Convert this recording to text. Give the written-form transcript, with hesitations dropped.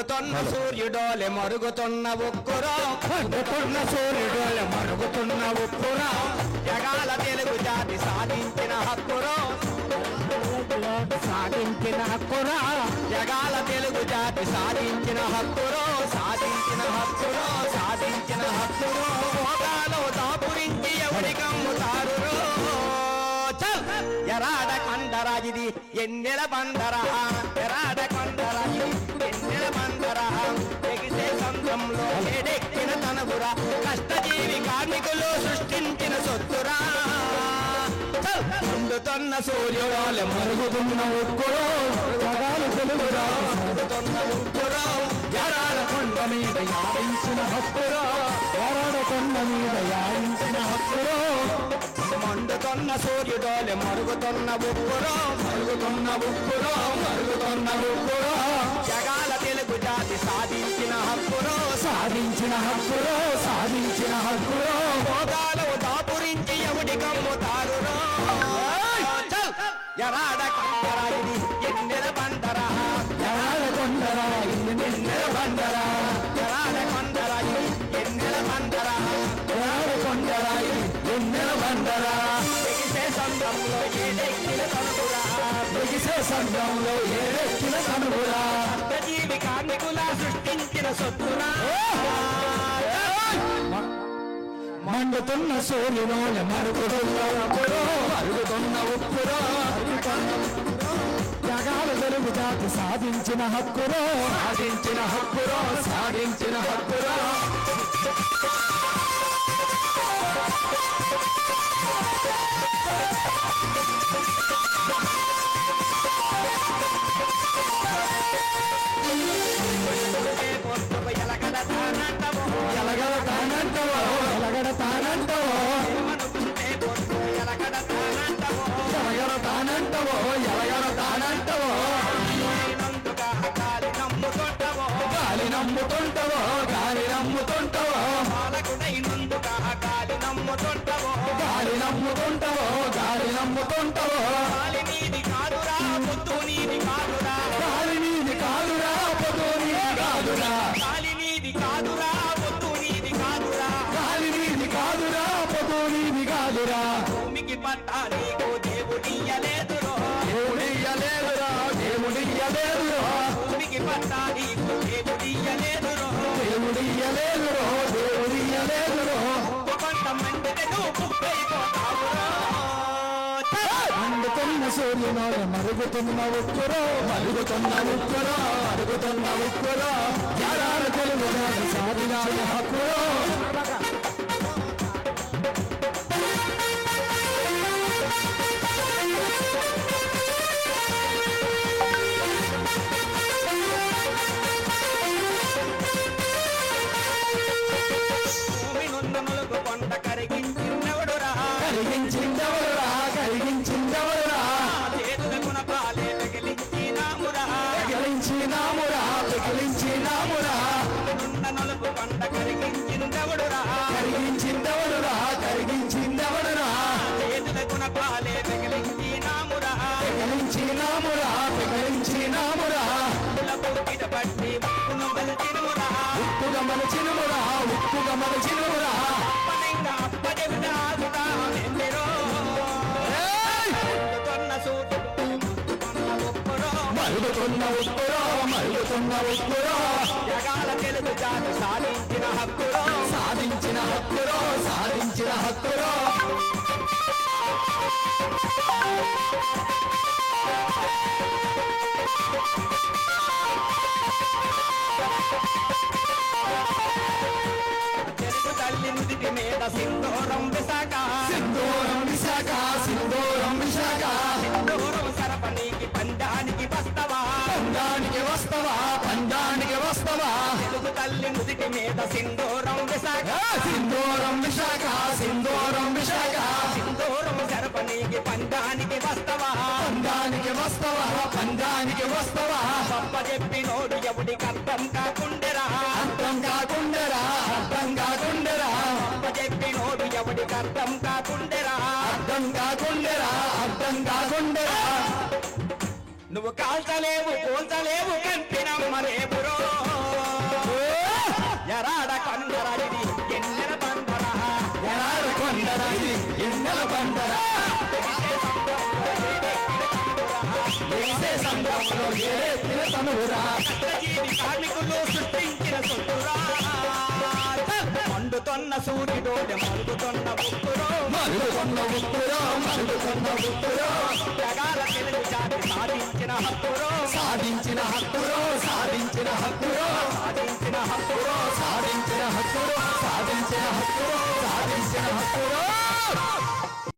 మండుతున్న సూర్యుడోలె మరుగుతున్న ఉక్కురో మండుతున్న సూర్యుడోలె మరుగుతున్న ఉక్కురో జగాల తెలుగు జాతి సాధించిన హక్కురో సాధించిన హక్కురా జగాల తెలుగు జాతి సాధించిన హక్కురో సాధించిన హక్కురో సాధించిన హక్కురో భోగాలో దాపురించి ఎవరి కమ్ముతారు ఎరాడ కొండరా ఇది ఎన్నెల బందరా ఎరాడ కొండరా ఇది ఎన్నెల బందరా ఎగిసే సంద్రంలో ఏడెక్కిన తనవురా కష్టజీవి కార్మికులు సృష్టించిన సొత్తురా మండుతున్న సూర్యుడోలె మరుగుతున్న ఉక్కురో జగాల తెలుగురా మరుగుతున్న ఉక్కురో ఎరాడ కొండ మీద యాడించిన హక్కురో ఎరాడ కొండ మీద యాడించిన హక్కురో మండుతున్న సూర్యుడోలె మరుగుతున్న ఉక్కురో మరుగుతున్న ఉక్కురో మరుగుతున్న ఉక్కురో జగాల తెలుగు జాతి సాధించిన హక్కురో సాధించిన హక్కురో సాధించిన హక్కురో భోగాలు దాపురించి ఎవడి కమ్ముతారు ఎరాడ కొండరా ఇది ఎన్నెల బండరా ఎరాడ కొండరా ఇది ఎన్నెల బండరా ఎరాడ కొండరా ఇది ఎన్నెల బండరా ఎరాడ కొండరా ఇది ఎన్నెల బండరా ఎగిసే సంద్రంలో ఏడెక్కిన కనుగురా ఎగిసే సంద్రంలో ఏడెక్కిన కనుగురా జీవి కార్మికుల సృష్టించిన సొత్తురా మండుతున్న సూర్యుడోలె మరుగుతున్న ఉక్కురో మరుగుతున్న ఉక్కురో జగాల తెలుగు జాతి సాధించిన హక్కురో సాధించిన హక్కురో సాధించిన హక్కురో నమ్ముతుంటవో గాలి నమ్ముతుంటవో బాలకుడైనందుగా గాలి నమ్ముతుంటవో గాలి నమ్ముతుంటవో గాలి నమ్ముతుంటవో గాలి నీది కాదురా పొద్దు నీది కాదురా గాలి నీది కాదురా పొద్దు నీది కాదురా గాలి నీది కాదురా పొద్దు నీది కాదురా గాలి నీది కాదురా పొద్దు నీది కాదురా భూమికి పట్టా నీకు దేవుడియ్యలేదురో దేవుడియ్యలేదురా దేవుడియ్యలేదురో భూమికి పట్టా నీకు దేవుడియ్యలేదురో దేవుడియ్యలేదురో దేవుడియ్యలేదురో కొంతమందికి నువ్వు పుట్టైపోతావురో మండుతున్న సూర్యుడోలె మరుగుతున్న ఉక్కురో మరుగుతున్న ఉక్కురో మరుగుతున్న ఉక్కురో జగాల తెలుగు జాతి సాధించిన హక్కురో కరిగించిందెవడురా కరిగించిందెవడురా చేతులకున పాలే పెగిలించినామురా పెగిలించినామురా పెగిలించినామురా నున్న నలుపు కొండ కరిగించిందెవడురా కరిగించిందెవడురా కరిగించిందెవడురా చేతులకున పాలే పెగిలించినామురా పెగిలించినామురా పెగిలించినామురా పుట్టిన బట్టి ఉప్పును మలచినుమురా ఉప్పుగా మలచినుమురా ఉప్పుగా మలచినుమురా మరుగుతున్న ఉక్కురో మరుగుతున్న ఉక్కురో జగాల తెలుగు జాతి సాధించిన హక్కురో సాధించిన హక్కురో సాధించిన హక్కురో తెలుగు తల్లి నుదిటి మీద సింధూరం విశాఖ సింధూరం విశాఖ సింధూరం విశాఖ సింధూరం సరపణికి పండానికి వస్తవా పండానికి వస్తవా పండానికి వస్తవా తెలుగు తల్లి నుదిటి మీద సింధూరం విశాఖ సింధూరం విశాఖ సింధూరం విశాఖ సింధూరం సరపణికి పండానికి వస్తవా పండానికి వస్తవా పండానికి వస్తవా గొప్ప చెప్పినోడు ఎవడికి అర్థం కాకుండెరా అర్థం కాకుండెరా అర్థం కాకుండెరా గొప్ప చెప్పినోడు ఎవడికి అర్థం కాకుండెరా అర్థం కాకుండెరా అర్థం కాకుండెరా నువ్వు కాల్చలేవు పోల్చలేవు కంపినమ్మరేపురో సంద్రంలో ఏరెత్తిన తనువురా కష్టజీవి కార్మికులు సృష్టించిన సొత్తురా మండుతొన్న సూర్యుడోడె మరుగుతొన్న ఉప్పురో మరుగుకొన్న ఉప్పురో మరుగుకొన్న ఉప్పురో జగాల తెలుగు జాతి సాధించిన హక్కురో సాధించిన హక్కురో సాధించిన